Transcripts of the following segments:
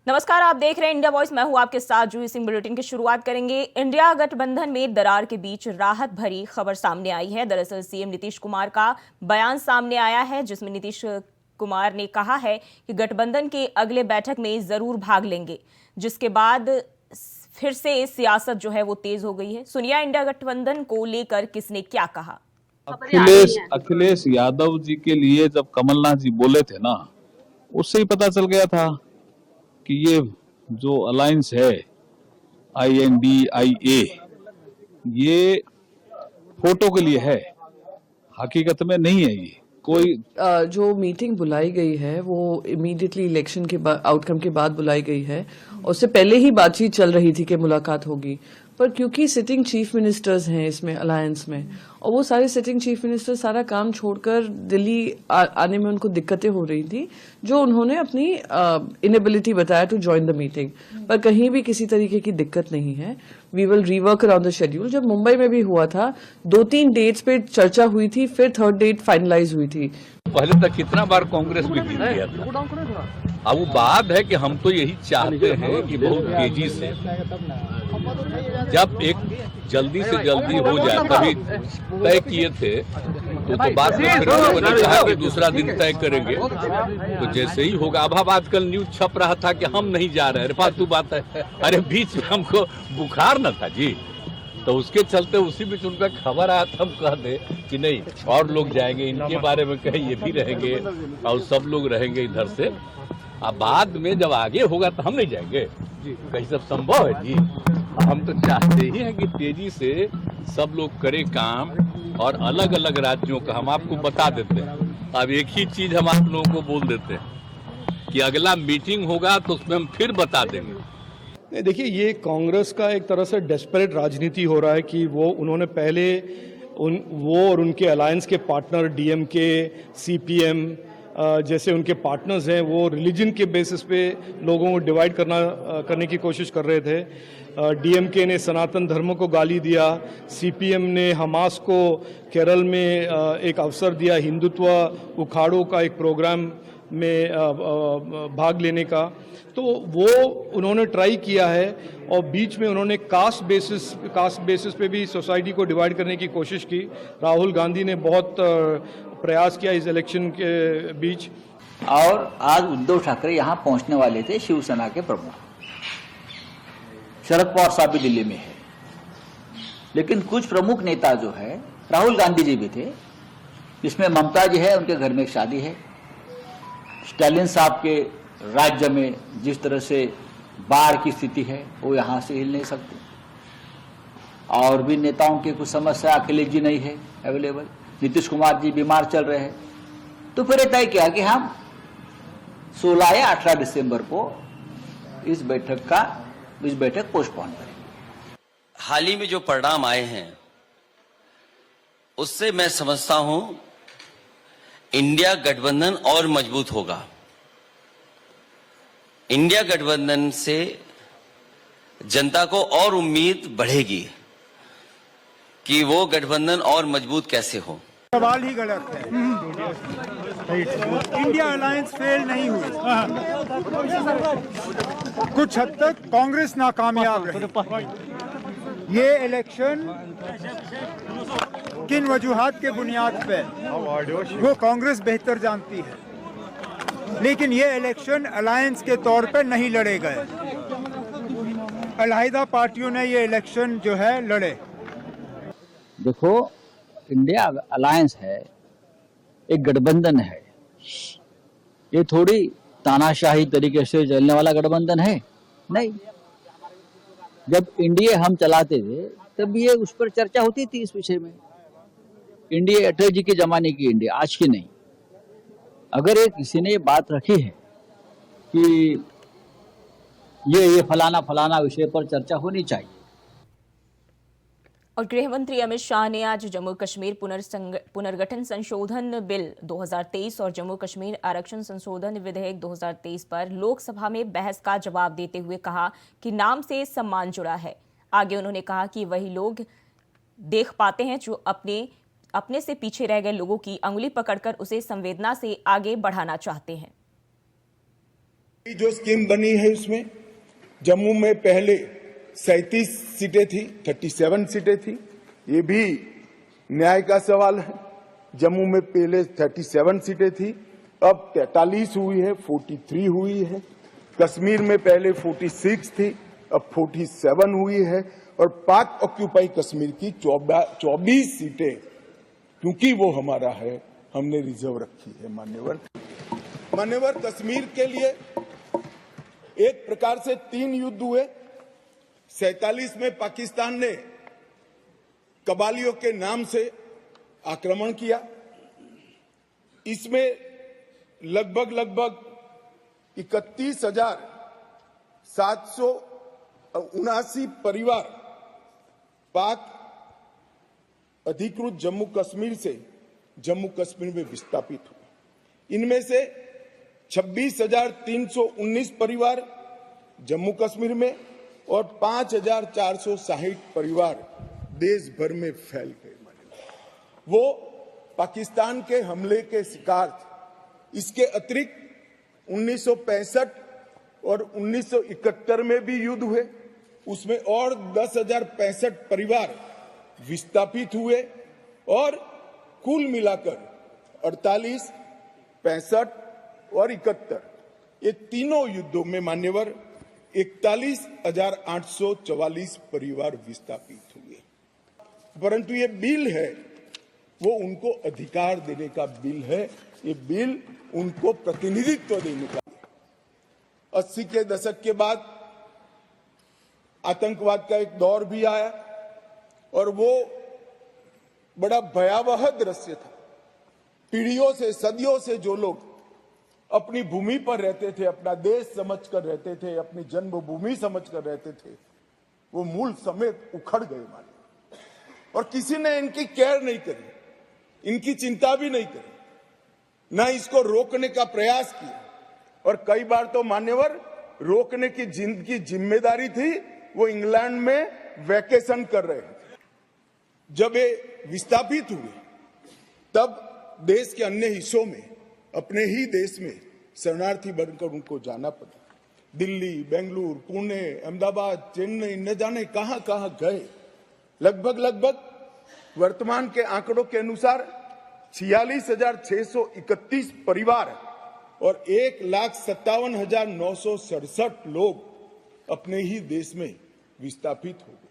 नमस्कार, आप देख रहे हैं इंडिया वॉइस। मैं हूं आपके साथ जूही सिंह। बुलेटिन की शुरुआत करेंगे। इंडिया गठबंधन में दरार के बीच राहत भरी खबर सामने आई है। दरअसल सीएम नीतीश कुमार का बयान सामने आया है, जिसमें नीतीश कुमार ने कहा है कि गठबंधन के अगले बैठक में जरूर भाग लेंगे, जिसके बाद फिर से सियासत जो है वो तेज हो गई है। सुनिया इंडिया गठबंधन को लेकर किसने क्या कहा। अखिलेश यादव जी के लिए जब कमलनाथ जी बोले थे ना, उससे ही पता चल गया था कि ये जो अलायंस है INDIA, ये फोटो के लिए है, हकीकत में नहीं है। ये कोई जो मीटिंग बुलाई गई है वो इमीडिएटली इलेक्शन के बाद आउटकम के बाद बुलाई गई है। उससे पहले ही बातचीत चल रही थी कि मुलाकात होगी, पर क्योंकि सिटिंग चीफ मिनिस्टर्स हैं इसमें अलायंस में, और वो सारे सिटिंग चीफ मिनिस्टर सारा काम छोड़कर दिल्ली आने में उनको दिक्कतें हो रही थी, जो उन्होंने अपनी इनेबिलिटी बताया टू ज्वाइन द मीटिंग। पर कहीं भी किसी तरीके की दिक्कत नहीं है। We will rework around the schedule. जब मुंबई में भी हुआ था, 2-3 डेट्स पे चर्चा हुई थी, फिर थर्ड डेट फाइनलाइज हुई थी। पहले तक कितना बार कांग्रेस भी जीत गया था। अब वो बात है कि हम तो यही चाहते हैं कि बहुत तेजी से, जब एक जल्दी से जल्दी हो जाए, तभी तय किए थे तो बात में फिर लोगों ने कहा कि दूसरा दिन तय करेंगे, तो जैसे ही होगा। अब आजकल न्यूज छप रहा था कि हम नहीं जा रहे हैं, फालतू बात है। अरे बीच में हमको बुखार न था जी, तो उसके चलते उसी बीच उनका खबर आया था, हम कह दे कि नहीं और लोग जाएंगे, इनके बारे में कहे ये भी रहेंगे और सब लोग रहेंगे इधर से। अब बाद में जब आगे होगा तो हम नहीं जाएंगे, कहीं सब संभव है जी। हम तो चाहते ही हैं कि तेजी से सब लोग करें काम, और अलग अलग राज्यों का हम आपको बता देते हैं। अब एक ही चीज हम आप लोगों को बोल देते हैं कि अगला मीटिंग होगा तो उसमें हम फिर बता देंगे। देखिए, ये कांग्रेस का एक तरह से डेस्परेट राजनीति हो रहा है कि उन्होंने पहले वो और उनके अलायंस के पार्टनर DMK, CPM जैसे उनके पार्टनर्स हैं, वो रिलीजन के बेसिस पे लोगों को डिवाइड करने की कोशिश कर रहे थे। DMK ने सनातन धर्म को गाली दिया, CPM ने हमास को केरल में एक अवसर दिया हिंदुत्व उखाड़ों का एक प्रोग्राम में भाग लेने का। तो वो उन्होंने ट्राई किया है, और बीच में उन्होंने कास्ट बेसिस पे भी सोसाइटी को डिवाइड करने की कोशिश की। राहुल गांधी ने बहुत प्रयास किया इस इलेक्शन के बीच। और आज उद्धव ठाकरे यहाँ पहुंचने वाले थे, शिवसेना के प्रमुख। शरद पवार साहब भी दिल्ली में है, लेकिन कुछ प्रमुख नेता जो है, राहुल गांधी जी भी थे, इसमें ममता जी है, उनके घर में एक शादी है। स्टालिन साहब के राज्य में जिस तरह से बाढ़ की स्थिति है, वो यहां से हिल नहीं सकते। और भी नेताओं की कुछ समस्या, अखिलेश जी नहीं है अवेलेबल, नीतीश कुमार जी बीमार चल रहे हैं। तो फिर तय किया कि हम 16 या 18 दिसंबर को इस बैठक पोस्टपोन करेंगे। हाल ही में जो परिणाम आए हैं, उससे मैं समझता हूं इंडिया गठबंधन और मजबूत होगा। इंडिया गठबंधन से जनता को और उम्मीद बढ़ेगी कि वो गठबंधन और मजबूत कैसे हो। सवाल ही गलत है। इंडिया अलायंस फेल नहीं हुई, कुछ हद तक कांग्रेस नाकामयाब रही। ये इलेक्शन किन वजूहात के बुनियाद पे वो कांग्रेस बेहतर जानती है, लेकिन ये इलेक्शन अलायंस के तौर पे नहीं लड़े गए। अलहदा पार्टियों ने ये इलेक्शन जो है लड़े। देखो, इंडिया अलायंस है, एक गठबंधन है, ये थोड़ी तानाशाही तरीके से चलने वाला गठबंधन है नहीं। जब इंडिया हम चलाते थे तब ये उस पर चर्चा होती थी, इस विषय में। इंडिया अटल जी के जमाने की इंडिया, आज की नहीं। अगर ये किसी ने ये बात रखी है कि ये फलाना विषय पर चर्चा होनी चाहिए। और गृह मंत्री अमित शाह ने आज जम्मू कश्मीर पुनर्गठन संशोधन बिल 2023 और जम्मू कश्मीर आरक्षण संशोधन विधेयक 2023 पर लोकसभा में बहस का जवाब देते हुए कहा कि नाम से सम्मान जुड़ा है। आगे उन्होंने कहा कि वही लोग देख पाते हैं जो अपने से पीछे रह गए लोगों की अंगुली पकड़कर उसे संवेदना से आगे बढ़ाना चाहते हैं। जो स्कीम बनी है उसमें जम्मू में पहले 37 सीटें थी, 37 सीटें थी। ये भी न्याय का सवाल है। जम्मू में पहले 37 सीटें थी, अब 43 हुई है, 43 हुई है। कश्मीर में पहले 46 थी, अब 47 हुई है। और पाक ऑक्यूपाई कश्मीर की 24 सीटें, क्योंकि वो हमारा है, हमने रिजर्व रखी है। मान्यवर, कश्मीर के लिए एक प्रकार से 3 युद्ध हुए। 47 में पाकिस्तान ने कबालियों के नाम से आक्रमण किया। इसमें लगभग 31,779 परिवार पाक अधिकृत जम्मू कश्मीर से जम्मू कश्मीर में विस्थापित हुए। इनमें से 26,319 परिवार जम्मू कश्मीर में और 5,460 परिवार देश भर में फैल गए। वो पाकिस्तान के हमले के शिकार थे। इसके अतिरिक्त 1965 और 1971 में भी युद्ध हुए, उसमें और 10,065 परिवार विस्थापित हुए। और कुल मिलाकर 48, 65 और 71 ये तीनों युद्धों में मान्यवर 41,844 परिवार विस्थापित हुए। परंतु ये बिल है वो उनको अधिकार देने का बिल है, ये बिल उनको प्रतिनिधित्व देने का। 80 के दशक के बाद आतंकवाद का एक दौर भी आया और वो बड़ा भयावह दृश्य था। पीढ़ियों से, सदियों से जो लोग अपनी भूमि पर रहते थे, अपना देश समझकर रहते थे, अपनी जन्मभूमि समझकर रहते थे, वो मूल समेत उखड़ गए माने। और किसी ने इनकी केयर नहीं करी, इनकी चिंता भी नहीं करी, ना इसको रोकने का प्रयास किया। और कई बार तो मान्यवर रोकने की जिनकी जिम्मेदारी थी वो इंग्लैंड में वैकेशन कर रहे थे। जब ये विस्थापित हुए तब देश के अन्य हिस्सों में, अपने ही देश में शरणार्थी बनकर उनको जाना पड़ा। दिल्ली, बेंगलुरु, पुणे, अहमदाबाद, चेन्नई, न जाने कहां कहां गए। लगभग वर्तमान के आंकड़ों के अनुसार 46,631 परिवार और 1,57,967 लोग अपने ही देश में विस्थापित हो गए।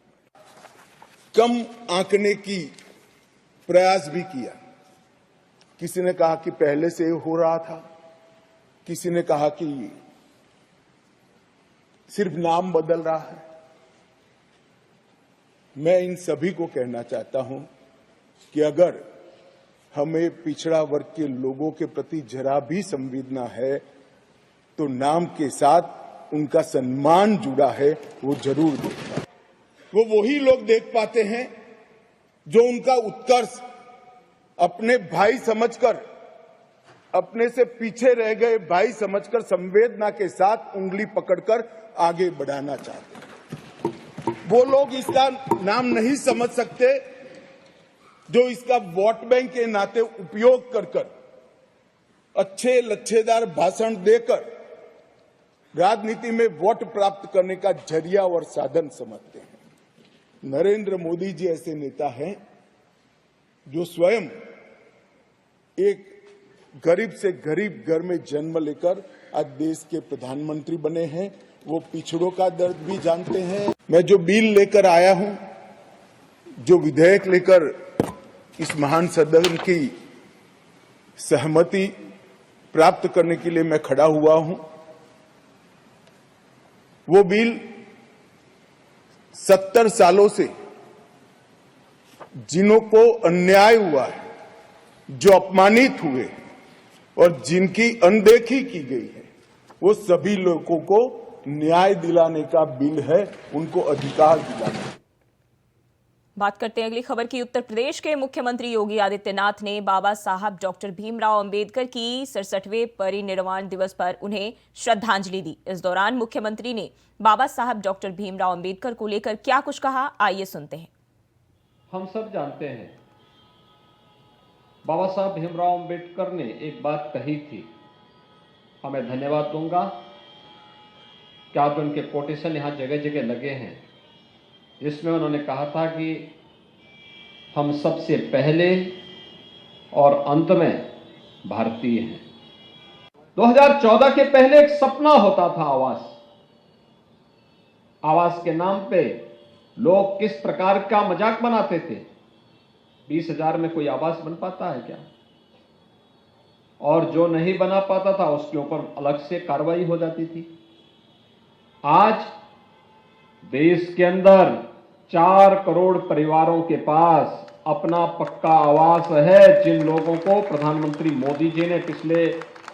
कम आंकने की प्रयास भी किया। किसी ने कहा कि पहले से हो रहा था, किसी ने कहा कि सिर्फ नाम बदल रहा है। मैं इन सभी को कहना चाहता हूं कि अगर हमें पिछड़ा वर्ग के लोगों के प्रति जरा भी संवेदना है तो नाम के साथ उनका सम्मान जुड़ा है, वो जरूर देखना। वो वही लोग देख पाते हैं जो उनका उत्कर्ष अपने भाई समझकर, अपने से पीछे रह गए भाई समझकर संवेदना के साथ उंगली पकड़कर आगे बढ़ाना चाहते हैं। वो लोग इसका नाम नहीं समझ सकते जो इसका वोट बैंक के नाते उपयोग कर अच्छे लच्छेदार भाषण देकर राजनीति में वोट प्राप्त करने का जरिया और साधन समझते हैं। नरेंद्र मोदी जी ऐसे नेता हैं जो स्वयं एक गरीब से गरीब घर में जन्म लेकर आज देश के प्रधानमंत्री बने हैं। वो पिछड़ों का दर्द भी जानते हैं। मैं जो बिल लेकर आया हूं, जो विधेयक लेकर इस महान सदन की सहमति प्राप्त करने के लिए मैं खड़ा हुआ हूं, वो बिल 70 सालों से जिन्हों को अन्याय हुआ है, जो अपमानित हुए और जिनकी अनदेखी की गई है, वो सभी लोगों को न्याय दिलाने का बिल है, उनको अधिकार दिलाने। बात करते हैं अगली खबर की। उत्तर प्रदेश के मुख्यमंत्री योगी आदित्यनाथ ने बाबा साहब डॉक्टर भीमराव अंबेडकर की 67वें परिनिर्वाण दिवस पर उन्हें श्रद्धांजलि दी। इस दौरान मुख्यमंत्री ने बाबा साहब डॉक्टर भीमराव अंबेडकर को लेकर क्या कुछ कहा, आइए सुनते हैं। हम सब जानते हैं बाबा साहब भीमराव अंबेडकर ने एक बात कही थी, मैं धन्यवाद दूंगा क्या तो उनके कोटेशन यहाँ जगह जगह लगे हैं, जिसमें उन्होंने कहा था कि हम सबसे पहले और अंत में भारतीय हैं। 2014 के पहले एक सपना होता था आवास। आवास के नाम पे लोग किस प्रकार का मजाक बनाते थे। 20,000 में कोई आवास बन पाता है क्या? और जो नहीं बना पाता था उसके ऊपर अलग से कार्रवाई हो जाती थी। आज देश के अंदर 4 करोड़ परिवारों के पास अपना पक्का आवास है, जिन लोगों को प्रधानमंत्री मोदी जी ने पिछले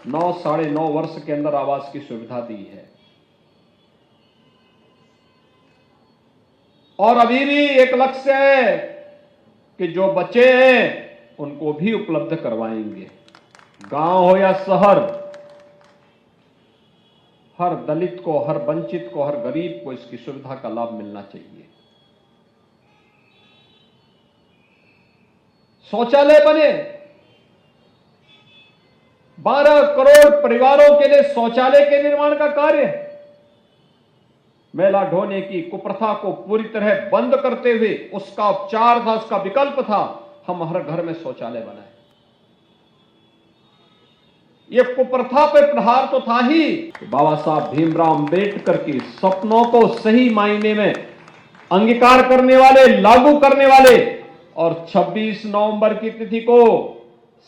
9-9.5 वर्ष के अंदर आवास की सुविधा दी है। और अभी भी एक लक्ष्य है कि जो बचे हैं उनको भी उपलब्ध करवाएंगे। गांव हो या शहर, हर दलित को, हर वंचित को, हर गरीब को इसकी सुविधा का लाभ मिलना चाहिए। शौचालय बने, 12 करोड़ परिवारों के लिए शौचालय के निर्माण का कार्य है। मैला ढोने की कुप्रथा को पूरी तरह बंद करते हुए उसका उपचार था, उसका विकल्प था हम हर घर में शौचालय बनाए। यह कुप्रथा पर प्रहार तो था ही। बाबा साहब भीमराव अंबेडकर के सपनों को सही मायने में अंगीकार करने वाले, लागू करने वाले और 26 नवंबर की तिथि को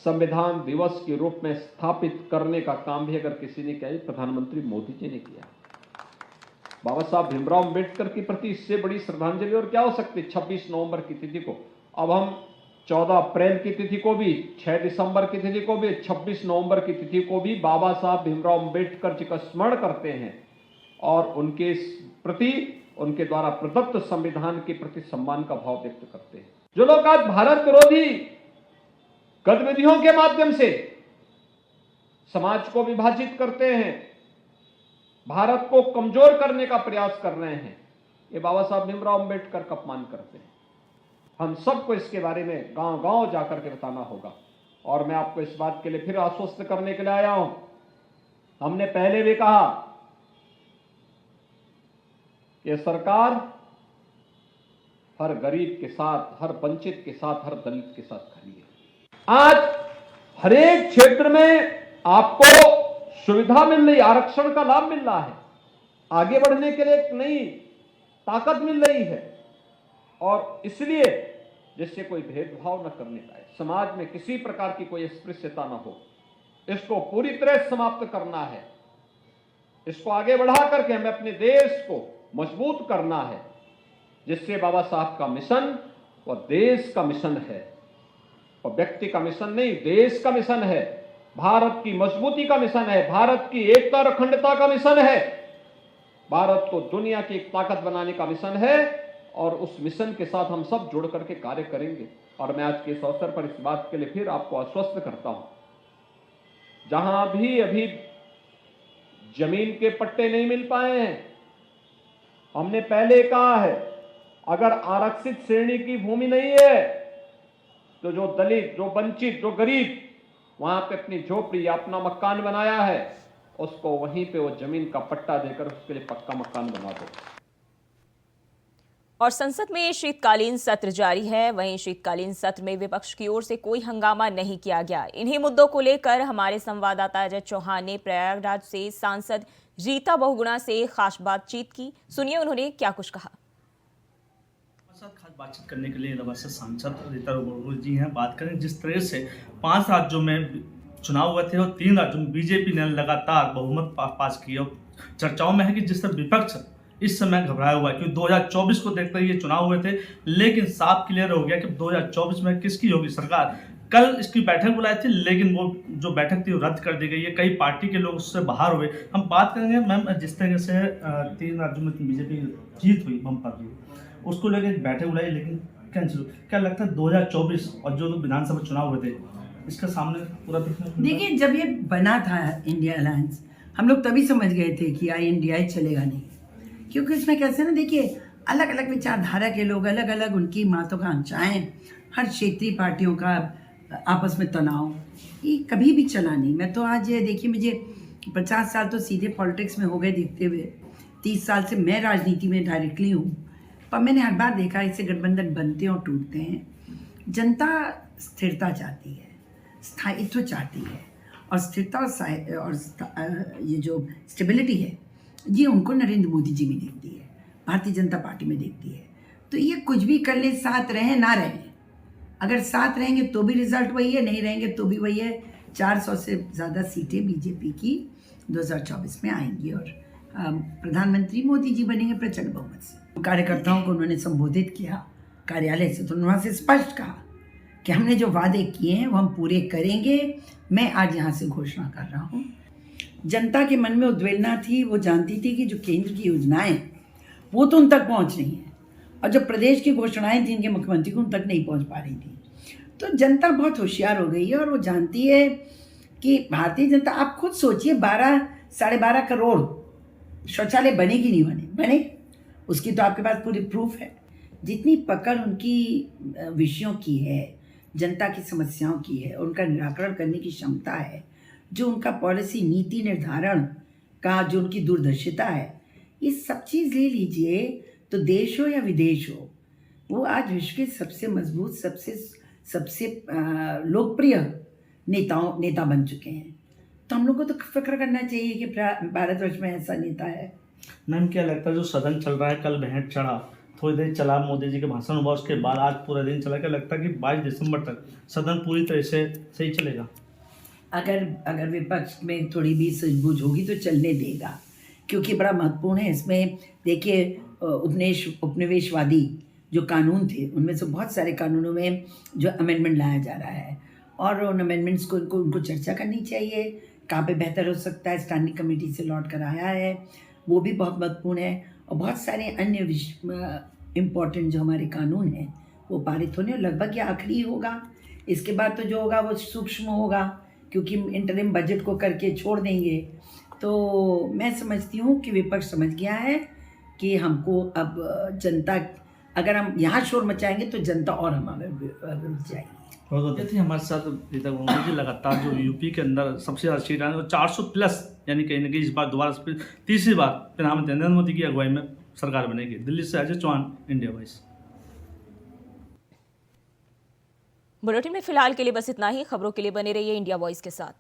संविधान दिवस के रूप में स्थापित करने का काम भी अगर किसी ने किया, प्रधानमंत्री मोदी जी ने किया। बाबा साहब भीमराव अंबेडकर के प्रति इससे बड़ी श्रद्धांजलि और क्या हो सकती? 26 नवंबर की तिथि को अब हम 14 अप्रैल की तिथि को भी, 6 दिसंबर की तिथि को भी, 26 नवंबर की तिथि को भी बाबा साहब भीमराव अंबेडकर जी का स्मरण करते हैं और उनके प्रति, उनके द्वारा प्रदत्त संविधान के प्रति सम्मान का भाव व्यक्त करते हैं। जो लोग आज भारत विरोधी गतिविधियों के माध्यम से समाज को विभाजित करते हैं, भारत को कमजोर करने का प्रयास कर रहे हैं, ये बाबा साहब भीमराव अंबेडकर का अपमान करते हैं। हम सबको इसके बारे में गांव-गांव जाकर के बताना होगा। और मैं आपको इस बात के लिए फिर आश्वस्त करने के लिए आया हूं। हमने पहले भी कहा कि सरकार हर गरीब के साथ, हर वंचित के साथ, हर दलित के साथ खड़ी है। आज हर एक क्षेत्र में आपको सुविधा मिल रही, आरक्षण का लाभ मिल रहा है, आगे बढ़ने के लिए एक नई ताकत मिल रही है। और इसलिए जिससे कोई भेदभाव न करने पाए, समाज में किसी प्रकार की कोई अस्पृश्यता न हो, इसको पूरी तरह समाप्त करना है। इसको आगे बढ़ा करके हमें अपने देश को मजबूत करना है, जिससे बाबा साहब का मिशन वह देश का मिशन है और व्यक्ति का मिशन नहीं, देश का मिशन है, भारत की मजबूती का मिशन है, भारत की एकता और अखंडता का मिशन है, भारत को दुनिया की एक ताकत बनाने का मिशन है। और उस मिशन के साथ हम सब जुड़ करके कार्य करेंगे। और मैं आज के इस अवसर पर इस बात के लिए फिर आपको आश्वस्त करता हूं, जहां भी अभी जमीन के पट्टे नहीं मिल पाए हैं, हमने पहले कहा है, अगर आरक्षित श्रेणी की भूमि नहीं है तो जो दलित, जो वंचित, जो गरीब वहां पे अपनी झोपड़ी या अपना मकान बनाया है, उसको वहीं पे वो जमीन का पट्टा देकर उसके लिए पक्का मकान बना दो। और संसद में शीतकालीन सत्र जारी है। वहीं शीतकालीन सत्र में विपक्ष की ओर से कोई हंगामा नहीं किया गया। इन्हीं मुद्दों को लेकर हमारे संवाददाता अजय चौहान ने प्रयागराज से सांसद रीता बहुगुणा से खास बातचीत की। सुनिए उन्होंने क्या कुछ कहा। खास बातचीत करने के लिए नवासा सांसद रीता बहुगुणा जी हैं। बात करें जिस तरह से 5 राज्यों में चुनाव हुए थे और 3 राज्यों में बीजेपी ने लगातार बहुमत पास किया। चर्चाओं में है कि जिस तरह विपक्ष इस समय घबराया हुआ है, क्योंकि 2024 को देखते हुए ये चुनाव हुए थे, लेकिन साफ क्लियर हो गया कि 2024 में किसकी होगी सरकार। कल इसकी बैठक बुलाई थी, लेकिन वो जो बैठक थी वो रद्द कर दी गई है। कई पार्टी के लोग उससे बाहर हुए। हम बात करेंगे मैम, जिस तरह से 3 राज्यों में बीजेपी जीत हुई बम्पर जी, उसको लेकर बैठक बुलाई लेकिन कैंसिल। क्या लगता है 2024 और जो विधानसभा चुनाव हुए थे इसका सामने पूरा देखिए, जब ये बना था इंडिया अलायंस, हम लोग तभी समझ गए थे कि INDI चलेगा नहीं, क्योंकि उसमें कैसे ना, देखिए अलग अलग विचारधारा के लोग, अलग अलग उनकी महत्वाकांक्षाएं, हर क्षेत्रीय पार्टियों का आपस में तनाव, ये कभी भी चला नहीं। मैं तो आज देखिए, मुझे 50 साल तो सीधे पॉलिटिक्स में हो गए दिखते हुए, 30 साल से मैं राजनीति में डायरेक्टली हूँ, पर मैंने हर बार देखा ऐसे गठबंधन बनते हैं और टूटते हैं। जनता स्थिरता चाहती है, स्थायित्व चाहती है, और स्थिरता और ये जो स्टेबिलिटी है ये उनको नरेंद्र मोदी जी में देखती है, भारतीय जनता पार्टी में देखती है। तो ये कुछ भी कर ले, साथ रहें ना रहें, अगर साथ रहेंगे तो भी रिजल्ट वही है, नहीं रहेंगे तो भी वही है। 400 से ज़्यादा सीटें बीजेपी की 2024 में आएंगी और प्रधानमंत्री मोदी जी बनेंगे प्रचंड बहुमत से। कार्यकर्ताओं को उन्होंने संबोधित किया कार्यालय से, तो उन्होंने से स्पष्ट कहा कि हमने जो वादे किए हैं वो हम पूरे करेंगे। मैं आज यहाँ से घोषणा कर रहा हूँ। जनता के मन में उद्वेलना थी, वो जानती थी कि जो केंद्र की योजनाएं वो तो उन तक पहुँच रही हैं, और जो प्रदेश की घोषणाएं थी इनके मुख्यमंत्री को उन तक नहीं पहुँच पा रही थी। तो जनता बहुत होशियार हो गई है और वो जानती है कि भारतीय जनता, आप खुद सोचिए 12-12.5 करोड़ शौचालय बने कि नहीं बने, उसकी तो आपके पास पूरी प्रूफ है। जितनी पकड़ उनकी विषयों की है, जनता की समस्याओं की है, उनका निराकरण करने की क्षमता है, जो उनका पॉलिसी नीति निर्धारण का जो उनकी दूरदर्शिता है, ये सब चीज़ ले लीजिए तो देश हो या विदेश हो, वो आज विश्व के सबसे मजबूत, सबसे लोकप्रिय नेता बन चुके हैं। तो हम लोग को तो फिक्र करना चाहिए कि भारतवर्ष में ऐसा नेता है। मैम, क्या लगता है जो सदन चल रहा है, कल भेंट चढ़ा, थोड़ी देर चला, मोदी जी के भाषण हुआ, उसके बाद आज पूरा दिन चला, क्या लगता है कि 22 दिसंबर तक सदन पूरी तरह से सही चलेगा? अगर विपक्ष में थोड़ी भी सूझबूझ होगी तो चलने देगा, क्योंकि बड़ा महत्वपूर्ण है। इसमें देखिए उपनिवेशवादी जो कानून थे उनमें से बहुत सारे कानूनों में जो अमेंडमेंट लाया जा रहा है, और उन अमेंडमेंट्स को उनको चर्चा करनी चाहिए, कहाँ पे बेहतर हो सकता है। स्टैंडिंग कमेटी से लौट कर आया है, वो भी बहुत महत्वपूर्ण है। और बहुत सारे अन्य इम्पॉर्टेंट जो हमारे कानून हैं वो पारित होने, और लगभग ये आखिरी होगा। इसके बाद तो जो होगा वो सूक्ष्म होगा, क्योंकि इंटरिम बजट को करके छोड़ देंगे। तो मैं समझती हूँ कि विपक्ष समझ गया है कि हमको अब जनता, अगर हम यहाँ शोर मचाएंगे तो जनता और हमारे विरुद्ध जाएगी। थी हमारे साथ रीता बहुगुणा जी, लगातार जो यूपी के अंदर सबसे ज़्यादा सीट आने, 400 प्लस, यानी कहीं ना कहीं इस बार दोबारा तीसरी बार प्रधानमंत्री नरेंद्र मोदी की अगुवाई में सरकार बनेगी। दिल्ली से Ajay Chauhan, India voice. Bulletin में फिलहाल के लिए बस इतना ही। खबरों के लिए बने रहिए इंडिया वॉइस के साथ।